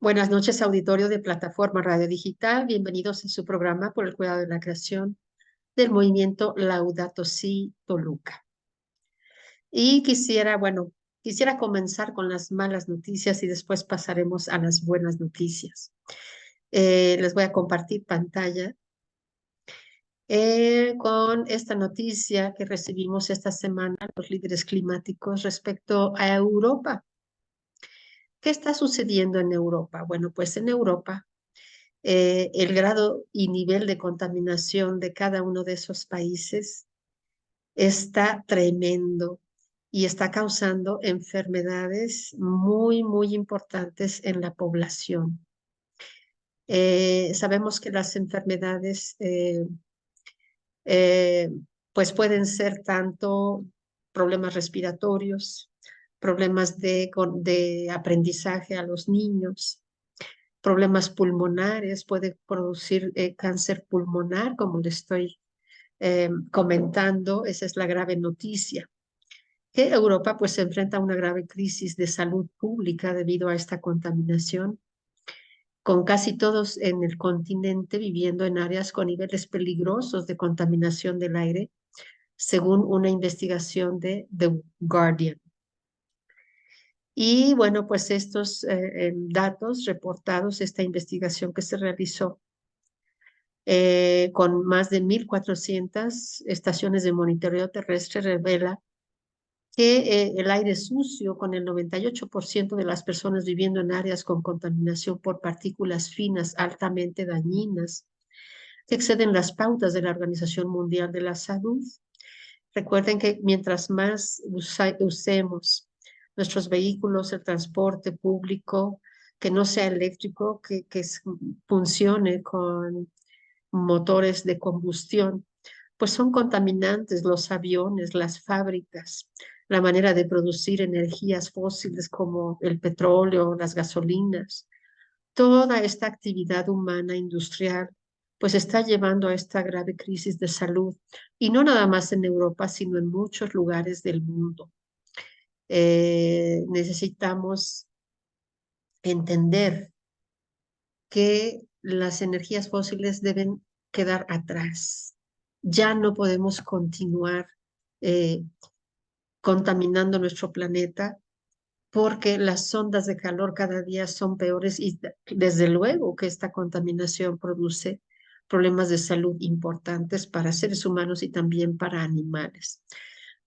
Buenas noches, auditorio de Plataforma Radio Digital. Bienvenidos a su programa por el cuidado de la creación del movimiento Laudato Si Toluca. Y quisiera comenzar con las malas noticias y después pasaremos a las buenas noticias. Les voy a compartir pantalla con esta noticia que recibimos esta semana los líderes climáticos respecto a Europa. ¿Qué está sucediendo en Europa? Bueno, pues en Europa el grado y nivel de contaminación de cada uno de esos países está tremendo y está causando enfermedades muy importantes en la población. Sabemos que las enfermedades eh, pues pueden ser tanto problemas respiratorios, problemas de aprendizaje a los niños, problemas pulmonares, puede producir cáncer pulmonar, como le estoy comentando. Esa es la grave noticia, que Europa pues se enfrenta a una grave crisis de salud pública debido a esta contaminación, con casi todos en el continente viviendo en áreas con niveles peligrosos de contaminación del aire, según una investigación de The Guardian. Y bueno, pues estos datos reportados, esta investigación que se realizó con más de 1.400 estaciones de monitoreo terrestre, revela que el aire sucio, con el 98% de las personas viviendo en áreas con contaminación por partículas finas altamente dañinas, que exceden las pautas de la Organización Mundial de la Salud. Recuerden que mientras más usemos nuestros vehículos, el transporte público, que no sea eléctrico, que funcione con motores de combustión, pues son contaminantes los aviones, las fábricas, la manera de producir energías fósiles como el petróleo, las gasolinas. Toda esta actividad humana industrial pues está llevando a esta grave crisis de salud, y no nada más en Europa, sino en muchos lugares del mundo. Necesitamos entender que las energías fósiles deben quedar atrás. Ya no podemos continuar eh, contaminando nuestro planeta, porque las ondas de calor cada día son peores y desde luego que esta contaminación produce problemas de salud importantes para seres humanos y también para animales.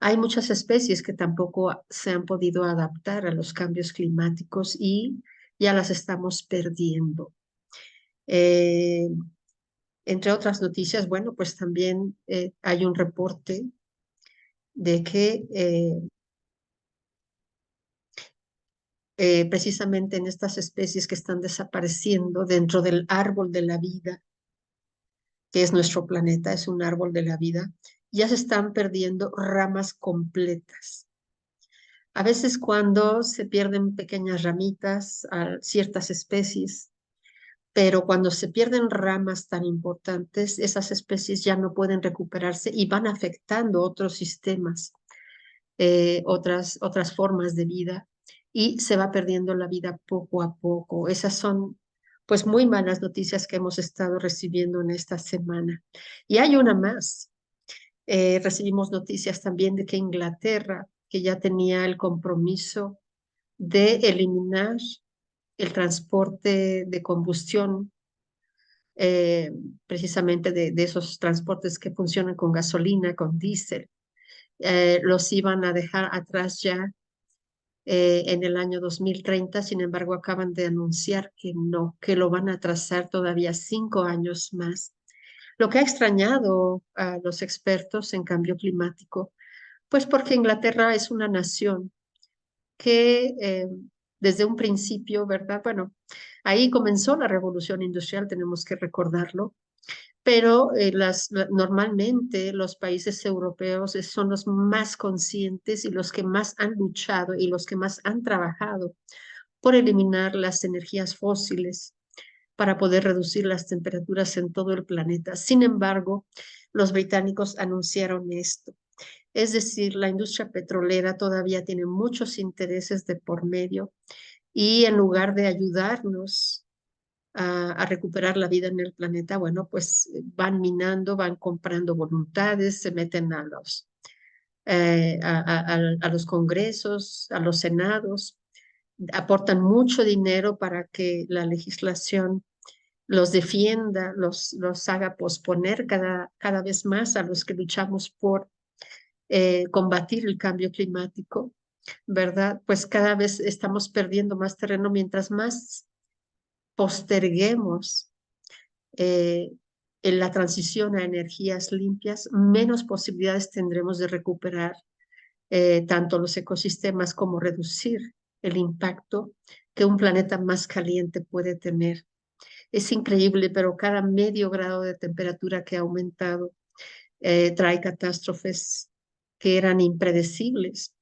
Hay muchas especies que tampoco se han podido adaptar a los cambios climáticos y ya las estamos perdiendo. Eh, Entre otras noticias, bueno, pues también hay un reporte de que precisamente en estas especies que están desapareciendo dentro del árbol de la vida, que es nuestro planeta, es un árbol de la vida, ya se están perdiendo ramas completas. A veces cuando se pierden pequeñas ramitas a ciertas especies, pero cuando se pierden ramas tan importantes, esas especies ya no pueden recuperarse y van afectando otros sistemas, otras formas de vida, y se va perdiendo la vida poco a poco. Esas son pues muy malas noticias que hemos estado recibiendo en esta semana. Y hay una más. Recibimos noticias también de que Inglaterra, que ya tenía el compromiso de eliminar el transporte de combustión, eh, precisamente de esos transportes que funcionan con gasolina, con diésel, los iban a dejar atrás ya en el año 2030. Sin embargo, acaban de anunciar que no, que lo van a atrasar todavía 5 años más, lo que ha extrañado a los expertos en cambio climático, pues porque Inglaterra es una nación que desde un principio, ¿verdad? Bueno, ahí comenzó la revolución industrial, tenemos que recordarlo, pero normalmente los países europeos son los más conscientes y los que más han luchado y los que más han trabajado por eliminar las energías fósiles para poder reducir las temperaturas en todo el planeta. Sin embargo, los británicos anunciaron esto. Es decir, la industria petrolera todavía tiene muchos intereses de por medio y en lugar de ayudarnos a recuperar la vida en el planeta, bueno, pues van minando, van comprando voluntades, se meten a los congresos, a los senados, aportan mucho dinero para que la legislación los defienda, los haga posponer cada vez más a los que luchamos por combatir el cambio climático, ¿verdad? Pues cada vez estamos perdiendo más terreno mientras más posterguemos eh, en la transición a energías limpias, menos posibilidades tendremos de recuperar tanto los ecosistemas como reducir el impacto que un planeta más caliente puede tener. Es increíble, pero cada medio grado de temperatura que ha aumentado trae catástrofes que eran impredecibles.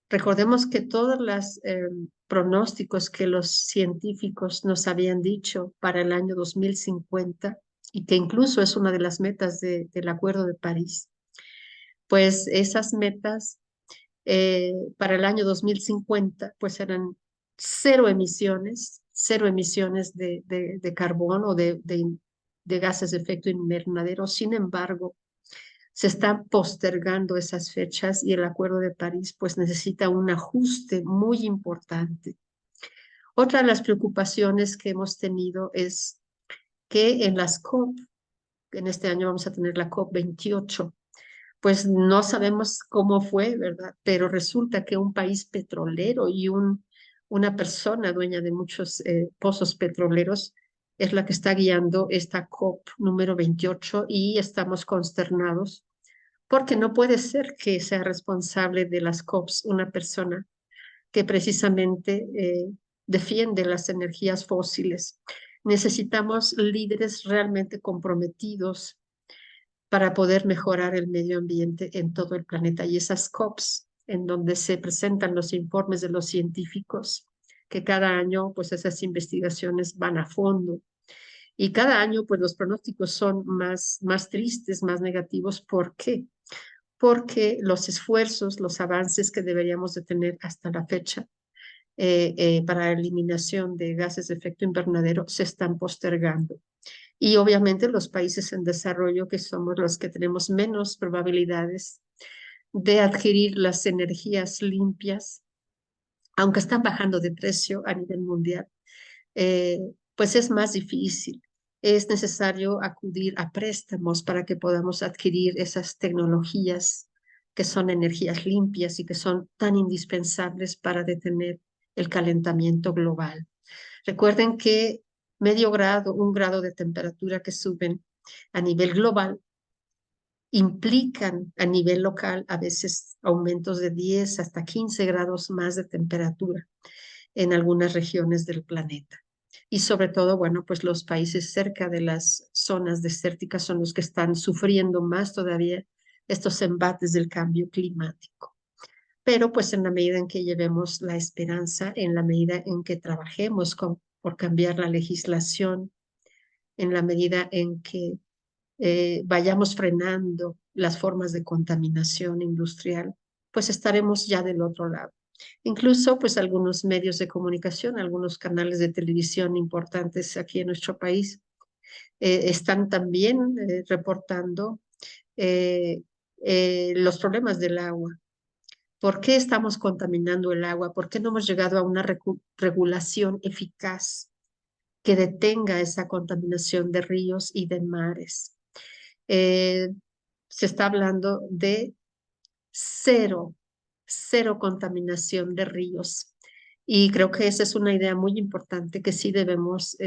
Recordemos que todos los pronósticos que los científicos nos habían dicho para el año 2050 y que incluso es una de las metas del Acuerdo de París, pues esas metas para el año 2050 pues eran cero emisiones de carbono o de gases de efecto invernadero. Sin embargo, se están postergando esas fechas y el Acuerdo de París pues necesita un ajuste muy importante. Otra de las preocupaciones que hemos tenido es que en las COP, en este año vamos a tener la COP 28, pues no sabemos cómo fue, ¿verdad? Pero resulta que un país petrolero y una persona dueña de muchos pozos petroleros es la que está guiando esta COP número 28 y estamos consternados porque no puede ser que sea responsable de las COPs una persona que precisamente defiende las energías fósiles. Necesitamos líderes realmente comprometidos para poder mejorar el medio ambiente en todo el planeta. Y esas COPs, en donde se presentan los informes de los científicos, que cada año, pues esas investigaciones van a fondo. Y cada año, pues los pronósticos son más tristes, más negativos. ¿Por qué? Porque los esfuerzos, los avances que deberíamos de tener hasta la fecha para la eliminación de gases de efecto invernadero se están postergando. Y obviamente los países en desarrollo, que somos los que tenemos menos probabilidades de adquirir las energías limpias, aunque están bajando de precio a nivel mundial, eh, pues es más difícil. Es necesario acudir a préstamos para que podamos adquirir esas tecnologías que son energías limpias y que son tan indispensables para detener el calentamiento global. Recuerden que medio grado, un grado de temperatura que suben a nivel global implican a nivel local a veces aumentos de 10 hasta 15 grados más de temperatura en algunas regiones del planeta. Y sobre todo, bueno, pues los países cerca de las zonas desérticas son los que están sufriendo más todavía estos embates del cambio climático. Pero pues en la medida en que llevemos la esperanza, en la medida en que trabajemos por cambiar la legislación, en la medida en que vayamos frenando las formas de contaminación industrial, pues estaremos ya del otro lado. Incluso, pues algunos medios de comunicación, algunos canales de televisión importantes aquí en nuestro país están también reportando eh, los problemas del agua. ¿Por qué estamos contaminando el agua? ¿Por qué no hemos llegado a una regulación eficaz que detenga esa contaminación de ríos y de mares? Eh, Se está hablando de cero, cero contaminación de ríos. Y creo que esa es una idea muy importante que sí debemos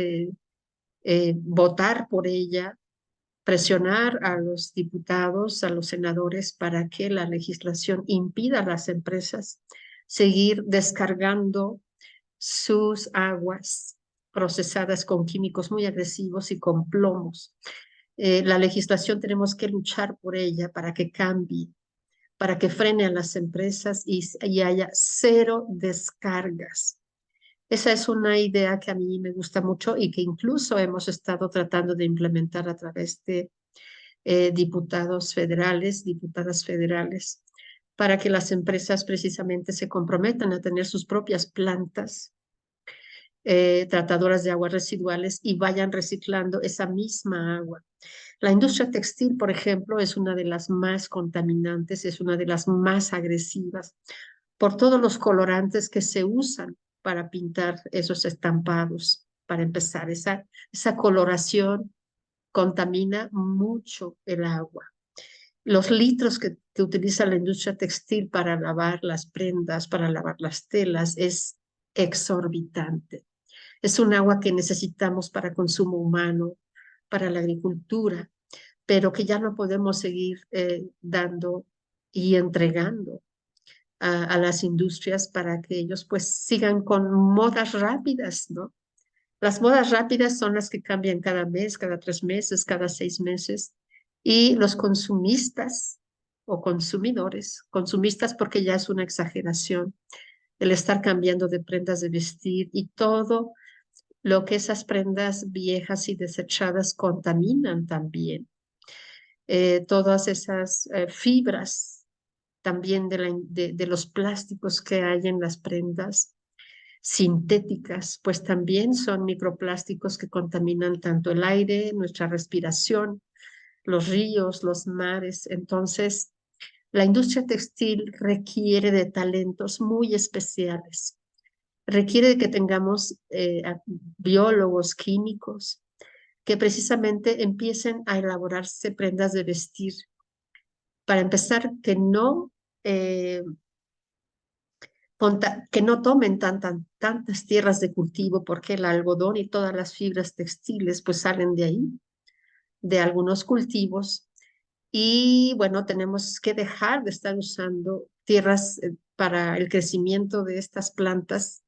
votar por ella, presionar a los diputados, a los senadores para que la legislación impida a las empresas seguir descargando sus aguas procesadas con químicos muy agresivos y con plomos. La legislación tenemos que luchar por ella para que cambie, para que frene a las empresas y haya cero descargas. Esa es una idea que a mí me gusta mucho y que incluso hemos estado tratando de implementar a través de diputados federales, diputadas federales, para que las empresas precisamente se comprometan a tener sus propias plantas tratadoras de aguas residuales y vayan reciclando esa misma agua. La industria textil, por ejemplo, es una de las más contaminantes, es una de las más agresivas por todos los colorantes que se usan para pintar esos estampados. Para empezar, esa coloración contamina mucho el agua. Los litros que utiliza la industria textil para lavar las prendas, para lavar las telas, es exorbitante. Es un agua que necesitamos para consumo humano, para la agricultura, pero que ya no podemos seguir dando y entregando a las industrias para que ellos pues sigan con modas rápidas, ¿no? Las modas rápidas son las que cambian cada mes, cada 3 meses, cada 6 meses. Y los consumistas o consumidores, consumistas porque ya es una exageración, el estar cambiando de prendas de vestir y todo lo que esas prendas viejas y desechadas contaminan también. Todas esas fibras también de los plásticos que hay en las prendas sintéticas, pues también son microplásticos que contaminan tanto el aire, nuestra respiración, los ríos, los mares. Entonces, la industria textil requiere de talentos muy especiales. Requiere de que tengamos biólogos, químicos, que precisamente empiecen a elaborarse prendas de vestir. Para empezar, eh, que no tomen tantas tierras de cultivo, porque el algodón y todas las fibras textiles pues salen de ahí, de algunos cultivos. Y bueno, tenemos que dejar de estar usando tierras para el crecimiento de estas plantas.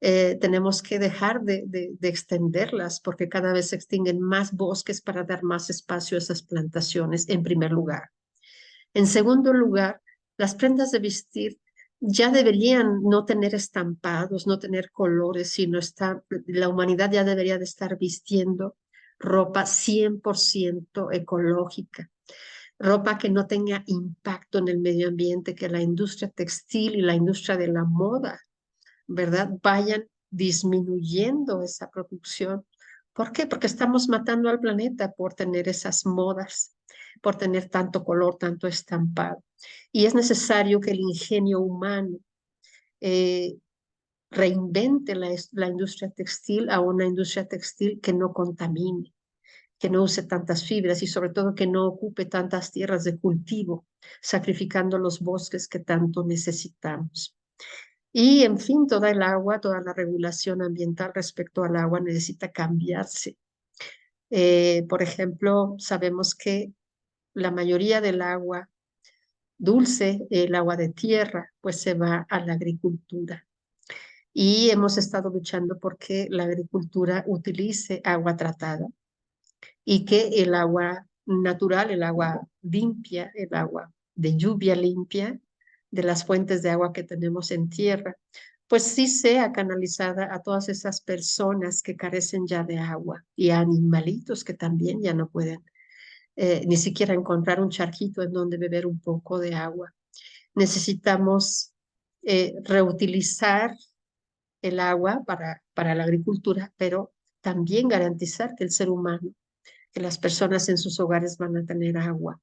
Tenemos que dejar de extenderlas porque cada vez se extinguen más bosques para dar más espacio a esas plantaciones, en primer lugar. En segundo lugar, las prendas de vestir ya deberían no tener estampados, no tener colores, sino la humanidad ya debería de estar vistiendo ropa 100% ecológica, ropa que no tenga impacto en el medio ambiente, que la industria textil y la industria de la moda, ¿verdad? Vayan disminuyendo esa producción. ¿Por qué? Porque estamos matando al planeta por tener esas modas, por tener tanto color, tanto estampado. Y es necesario que el ingenio humano eh, reinvente la industria textil a una industria textil que no contamine, que no use tantas fibras y sobre todo que no ocupe tantas tierras de cultivo, sacrificando los bosques que tanto necesitamos. Y en fin, toda el agua, toda la regulación ambiental respecto al agua necesita cambiarse. Por ejemplo, sabemos que la mayoría del agua dulce, el agua de tierra, pues se va a la agricultura. Y hemos estado luchando porque la agricultura utilice agua tratada y que el agua natural, el agua limpia, el agua de lluvia limpia, de las fuentes de agua que tenemos en tierra, pues sí sea canalizada a todas esas personas que carecen ya de agua y a animalitos que también ya no pueden ni siquiera encontrar un charquito en donde beber un poco de agua. Necesitamos reutilizar el agua para la agricultura, pero también garantizar que el ser humano, que las personas en sus hogares van a tener agua.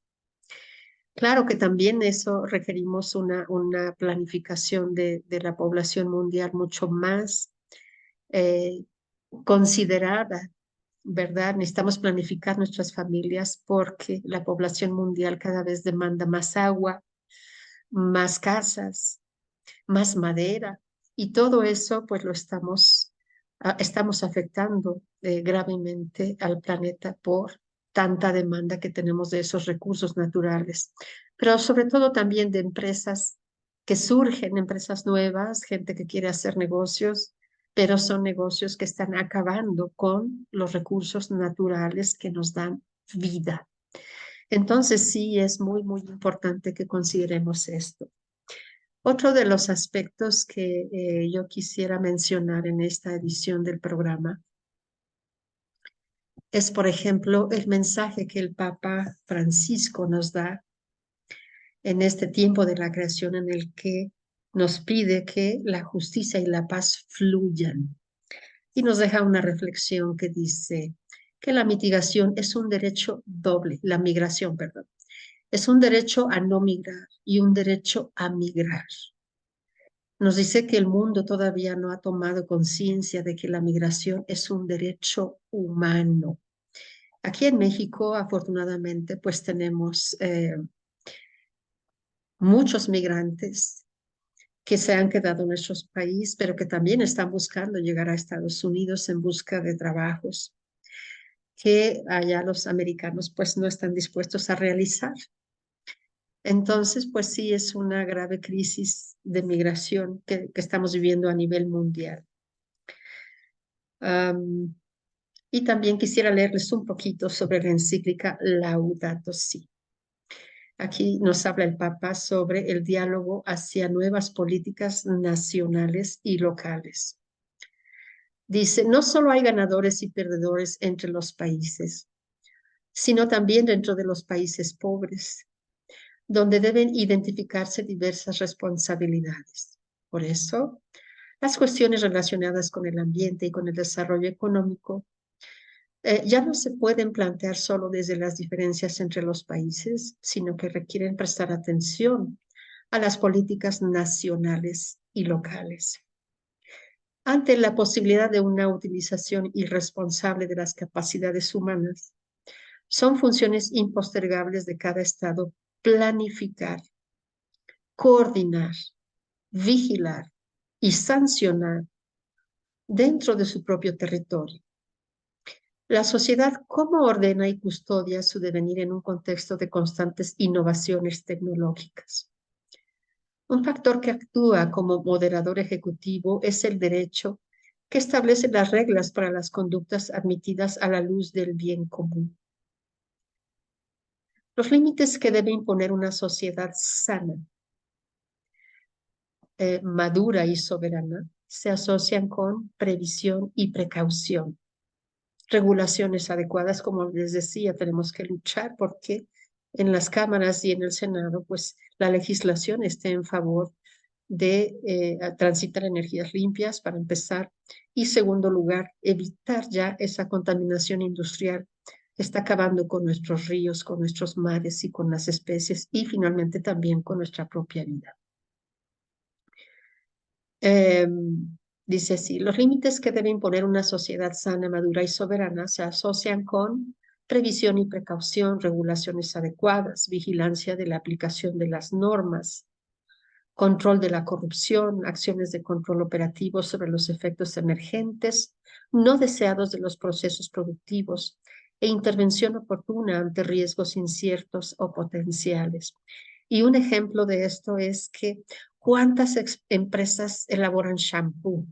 Claro que también eso requerimos una planificación de la población mundial mucho más eh, considerada, ¿verdad? Necesitamos planificar nuestras familias porque la población mundial cada vez demanda más agua, más casas, más madera y todo eso pues estamos afectando gravemente al planeta por tanta demanda que tenemos de esos recursos naturales, pero sobre todo también de empresas que surgen, empresas nuevas, gente que quiere hacer negocios, pero son negocios que están acabando con los recursos naturales que nos dan vida. Entonces sí es muy, muy importante que consideremos esto. Otro de los aspectos que yo quisiera mencionar en esta edición del programa es, por ejemplo, el mensaje que el Papa Francisco nos da en este tiempo de la creación en el que nos pide que la justicia y la paz fluyan. y nos deja una reflexión que dice que la mitigación es un derecho doble, la migración, perdón, es un derecho a no migrar y un derecho a migrar. Nos dice que el mundo todavía no ha tomado conciencia de que la migración es un derecho humano. Aquí en México, afortunadamente, pues tenemos muchos migrantes que se han quedado en nuestro país, pero que también están buscando llegar a Estados Unidos en busca de trabajos que allá los americanos pues no están dispuestos a realizar. Entonces, pues sí, es una grave crisis de migración que estamos viviendo a nivel mundial. Um, y también quisiera leerles un poquito sobre la encíclica Laudato Si. Aquí nos habla el Papa sobre el diálogo hacia nuevas políticas nacionales y locales. Dice, no solo hay ganadores y perdedores entre los países, sino también dentro de los países pobres, donde deben identificarse diversas responsabilidades. Por eso, las cuestiones relacionadas con el ambiente y con el desarrollo económico ya no se pueden plantear solo desde las diferencias entre los países, sino que requieren prestar atención a las políticas nacionales y locales. Ante la posibilidad de una utilización irresponsable de las capacidades humanas, son funciones impostergables de cada Estado planificar, coordinar, vigilar y sancionar dentro de su propio territorio. La sociedad, ¿cómo ordena y custodia su devenir en un contexto de constantes innovaciones tecnológicas? Un factor que actúa como moderador ejecutivo es el derecho que establece las reglas para las conductas admitidas a la luz del bien común. Los límites que debe imponer una sociedad sana, madura y soberana se asocian con previsión y precaución. Regulaciones adecuadas, como les decía, tenemos que luchar porque en las cámaras y en el Senado, pues la legislación esté en favor de transitar energías limpias para empezar. Y segundo lugar, evitar ya esa contaminación industrial que está acabando con nuestros ríos, con nuestros mares y con las especies y finalmente también con nuestra propia vida. Eh, Dice así, los límites que debe imponer una sociedad sana, madura y soberana se asocian con previsión y precaución, regulaciones adecuadas, vigilancia de la aplicación de las normas, control de la corrupción, acciones de control operativo sobre los efectos emergentes no deseados de los procesos productivos e intervención oportuna ante riesgos inciertos o potenciales. Y un ejemplo de esto es que ¿cuántas empresas elaboran shampoo?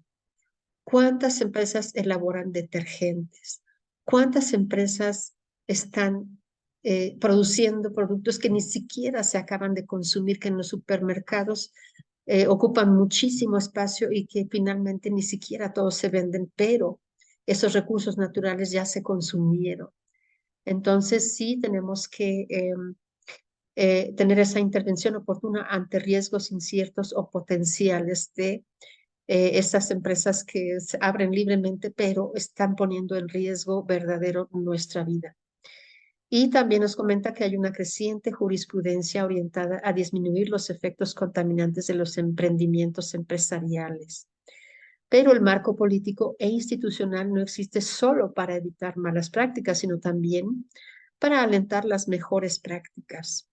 ¿Cuántas empresas elaboran detergentes? ¿Cuántas empresas están produciendo productos que ni siquiera se acaban de consumir, que en los supermercados ocupan muchísimo espacio y que finalmente ni siquiera todos se venden, pero esos recursos naturales ya se consumieron? Entonces sí tenemos que tener esa intervención oportuna ante riesgos inciertos o potenciales de estas empresas que se abren libremente, pero están poniendo en riesgo verdadero nuestra vida. Y también nos comenta que hay una creciente jurisprudencia orientada a disminuir los efectos contaminantes de los emprendimientos empresariales. Pero el marco político e institucional no existe solo para evitar malas prácticas, sino también para alentar las mejores prácticas,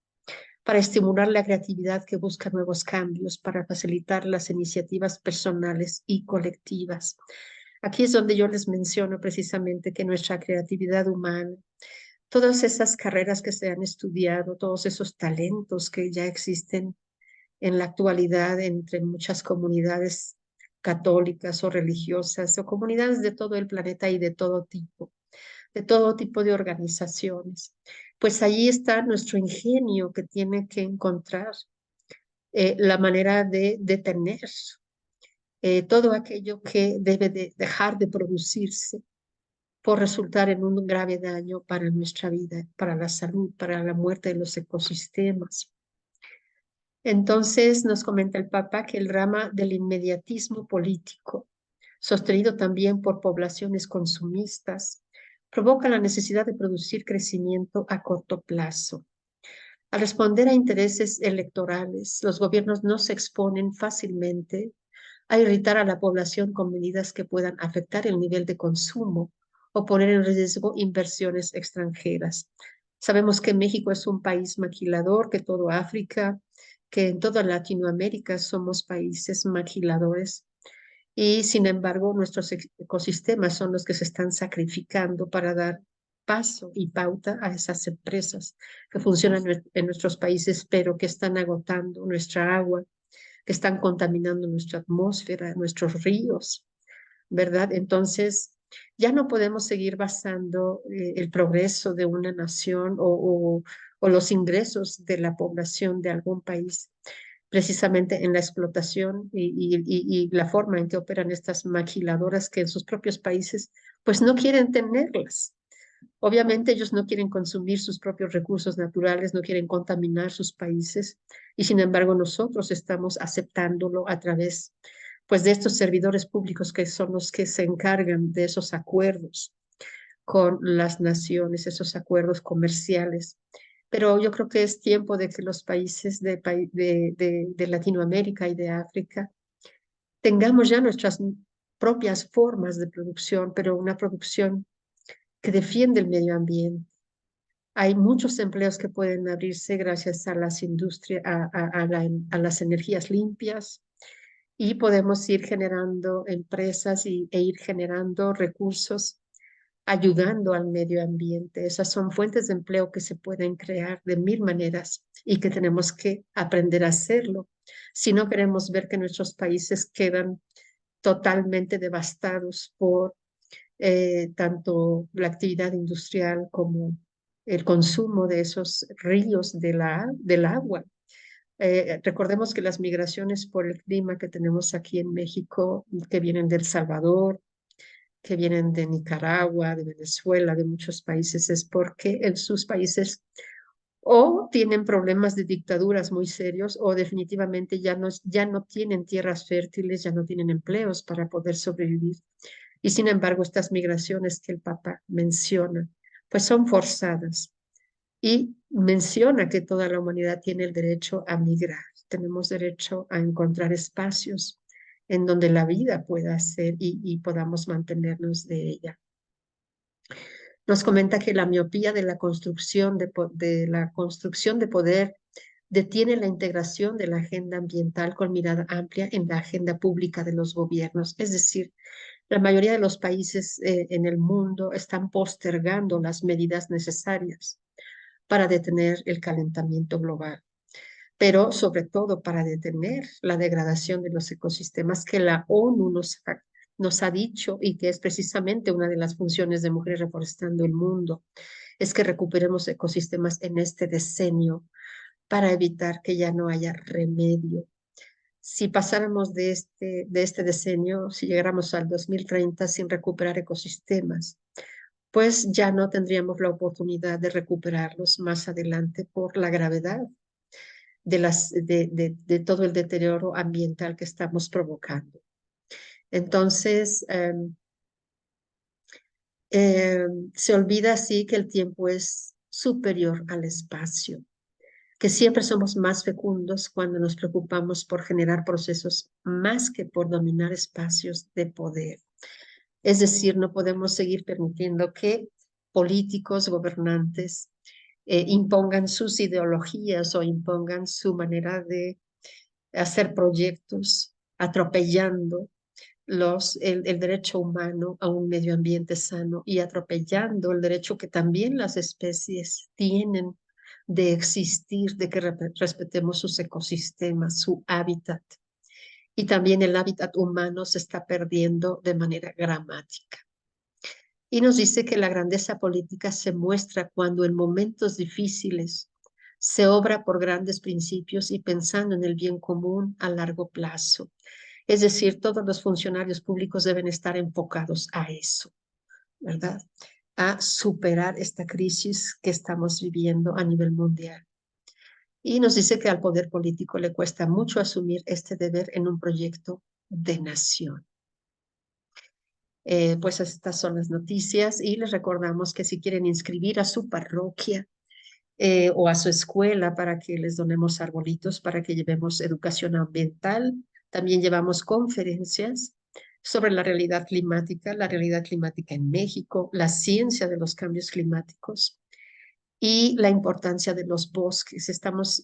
para estimular la creatividad que busca nuevos cambios, para facilitar las iniciativas personales y colectivas. Aquí es donde yo les menciono precisamente que nuestra creatividad humana, todas esas carreras que se han estudiado, todos esos talentos que ya existen en la actualidad entre muchas comunidades católicas o religiosas o comunidades de todo el planeta y de todo tipo de organizaciones. Pues allí está nuestro ingenio que tiene que encontrar la manera de detener todo aquello que debe de dejar de producirse por resultar en un grave daño para nuestra vida, para la salud, para la muerte de los ecosistemas. Entonces nos comenta el Papa que el rama del inmediatismo político sostenido también por poblaciones consumistas, provoca la necesidad de producir crecimiento a corto plazo. Al responder a intereses electorales, los gobiernos no se exponen fácilmente a irritar a la población con medidas que puedan afectar el nivel de consumo o poner en riesgo inversiones extranjeras. Sabemos que México es un país maquilador, que todo África, que en toda Latinoamérica somos países maquiladores y sin embargo nuestros ecosistemas son los que se están sacrificando para dar paso y pauta a esas empresas que funcionan en nuestros países, pero que están agotando nuestra agua, que están contaminando nuestra atmósfera, nuestros ríos, ¿verdad? Entonces, ya no podemos seguir basando el progreso de una nación o los ingresos de la población de algún país precisamente en la explotación y la forma en que operan estas maquiladoras que en sus propios países pues no quieren tenerlas. Obviamente ellos no quieren consumir sus propios recursos naturales, no quieren contaminar sus países y sin embargo nosotros estamos aceptándolo a través pues de estos servidores públicos que son los que se encargan de esos acuerdos con las naciones, esos acuerdos comerciales. Pero yo creo que es tiempo de que los países de Latinoamérica y de África tengamos ya nuestras propias formas de producción, pero una producción que defiende el medio ambiente. Hay muchos empleos que pueden abrirse gracias a las industrias, a las energías limpias y podemos ir generando empresas e ir generando recursos ayudando al medio ambiente. Esas son fuentes de empleo que se pueden crear de mil maneras y que tenemos que aprender a hacerlo. Si no queremos ver que nuestros países quedan totalmente devastados por tanto la actividad industrial como el consumo de esos ríos del agua. Recordemos que las migraciones por el clima que tenemos aquí en México, que vienen de El Salvador, que vienen de Nicaragua, de Venezuela, de muchos países, es porque en sus países o tienen problemas de dictaduras muy serios o definitivamente ya no tienen tierras fértiles, ya no tienen empleos para poder sobrevivir. Y sin embargo, estas migraciones que el Papa menciona, pues son forzadas y menciona que toda la humanidad tiene el derecho a migrar. Tenemos derecho a encontrar espacios en donde la vida pueda ser y podamos mantenernos de ella. Nos comenta que la miopía de la construcción de poder detiene la integración de la agenda ambiental con mirada amplia en la agenda pública de los gobiernos. Es decir, la mayoría de los países en el mundo están postergando las medidas necesarias para detener el calentamiento global, pero sobre todo para detener la degradación de los ecosistemas que la ONU nos ha dicho y que es precisamente una de las funciones de Mujeres Reforestando el Mundo, es que recuperemos ecosistemas en este decenio para evitar que ya no haya remedio. Si pasáramos de este decenio, si llegáramos al 2030 sin recuperar ecosistemas, pues ya no tendríamos la oportunidad de recuperarlos más adelante por la gravedad de todo el deterioro ambiental que estamos provocando. Entonces, se olvida así que el tiempo es superior al espacio, que siempre somos más fecundos cuando nos preocupamos por generar procesos más que por dominar espacios de poder. Es decir, no podemos seguir permitiendo que políticos, gobernantes, impongan sus ideologías o impongan su manera de hacer proyectos, atropellando el derecho humano a un medio ambiente sano y atropellando el derecho que también las especies tienen de existir, de que respetemos sus ecosistemas, su hábitat. Y también el hábitat humano se está perdiendo de manera dramática. Y nos dice que la grandeza política se muestra cuando en momentos difíciles se obra por grandes principios y pensando en el bien común a largo plazo. Es decir, todos los funcionarios públicos deben estar enfocados a eso, ¿verdad? A superar esta crisis que estamos viviendo a nivel mundial. Y nos dice que al poder político le cuesta mucho asumir este deber en un proyecto de nación. Pues estas son las noticias y les recordamos que si quieren inscribir a su parroquia o a su escuela para que les donemos arbolitos, para que llevemos educación ambiental, también llevamos conferencias sobre la realidad climática en México, la ciencia de los cambios climáticos y la importancia de los bosques. Estamos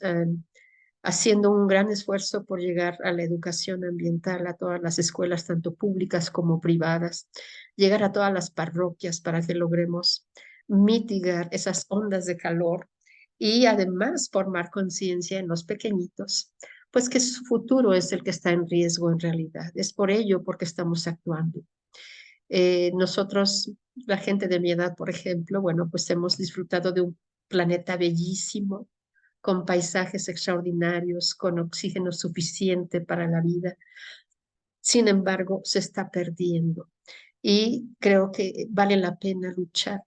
haciendo un gran esfuerzo por llegar a la educación ambiental a todas las escuelas, tanto públicas como privadas, llegar a todas las parroquias para que logremos mitigar esas ondas de calor y además formar conciencia en los pequeñitos, pues que su futuro es el que está en riesgo en realidad. Es por ello porque estamos actuando. Nosotros, la gente de mi edad, por ejemplo, bueno, pues hemos disfrutado de un planeta bellísimo, con paisajes extraordinarios, con oxígeno suficiente para la vida. Sin embargo, se está perdiendo y creo que vale la pena luchar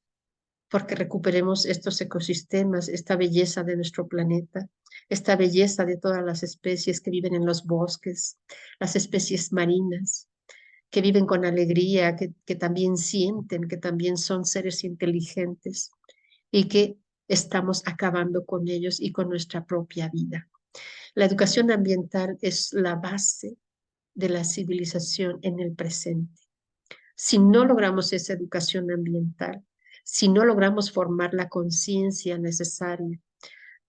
porque recuperemos estos ecosistemas, esta belleza de nuestro planeta, esta belleza de todas las especies que viven en los bosques, las especies marinas, que viven con alegría, que también sienten, que también son seres inteligentes y que estamos acabando con ellos y con nuestra propia vida. La educación ambiental es la base de la civilización en el presente. Si no logramos esa educación ambiental, si no logramos formar la conciencia necesaria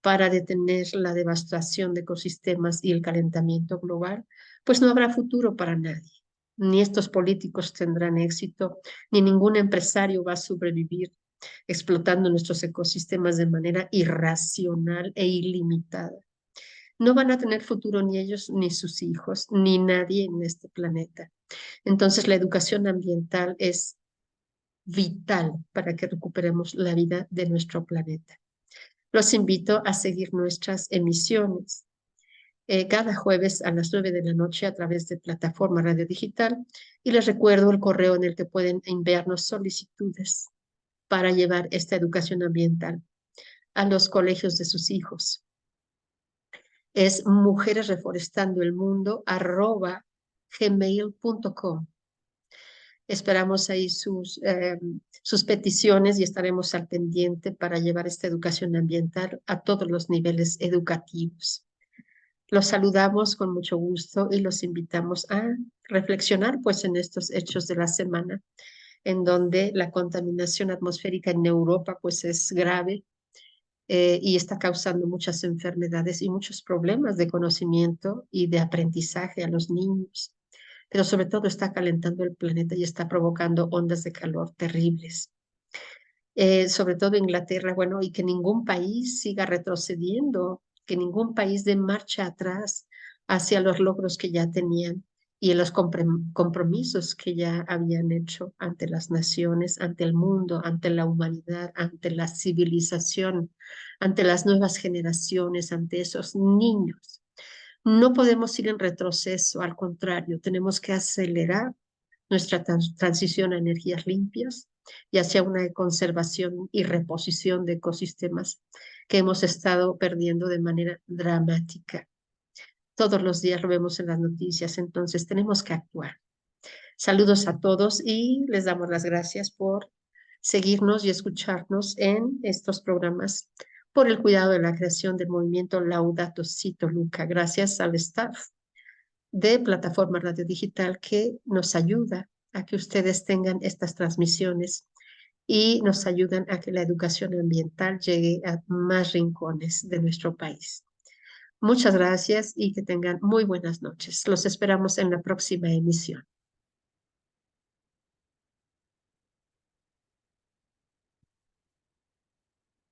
para detener la devastación de ecosistemas y el calentamiento global, pues no habrá futuro para nadie. Ni estos políticos tendrán éxito, ni ningún empresario va a sobrevivir explotando nuestros ecosistemas de manera irracional e ilimitada. No van a tener futuro ni ellos, ni sus hijos, ni nadie en este planeta. Entonces, la educación ambiental es vital para que recuperemos la vida de nuestro planeta. Los invito a seguir nuestras emisiones cada jueves a las 9 de la noche a través de plataforma Radio Digital y les recuerdo el correo en el que pueden enviarnos solicitudes para llevar esta educación ambiental a los colegios de sus hijos. Es mujeresreforestandoelmundo@gmail.com. Esperamos ahí sus peticiones y estaremos al pendiente para llevar esta educación ambiental a todos los niveles educativos. Los saludamos con mucho gusto y los invitamos a reflexionar pues en estos hechos de la semana, en donde la contaminación atmosférica en Europa pues es grave y está causando muchas enfermedades y muchos problemas de conocimiento y de aprendizaje a los niños, pero sobre todo está calentando el planeta y está provocando ondas de calor terribles. Sobre todo Inglaterra, bueno, y que ningún país siga retrocediendo, que ningún país dé marcha atrás hacia los logros que ya tenían y en los compromisos que ya habían hecho ante las naciones, ante el mundo, ante la humanidad, ante la civilización, ante las nuevas generaciones, ante esos niños. No podemos ir en retroceso, al contrario, tenemos que acelerar nuestra transición a energías limpias y hacia una conservación y reposición de ecosistemas que hemos estado perdiendo de manera dramática. Todos los días lo vemos en las noticias, entonces tenemos que actuar. Saludos a todos y les damos las gracias por seguirnos y escucharnos en estos programas, por el cuidado de la creación del movimiento Laudato Si' Toluca. Gracias al staff de Plataforma Radio Digital que nos ayuda a que ustedes tengan estas transmisiones y nos ayudan a que la educación ambiental llegue a más rincones de nuestro país. Muchas gracias y que tengan muy buenas noches. Los esperamos en la próxima emisión.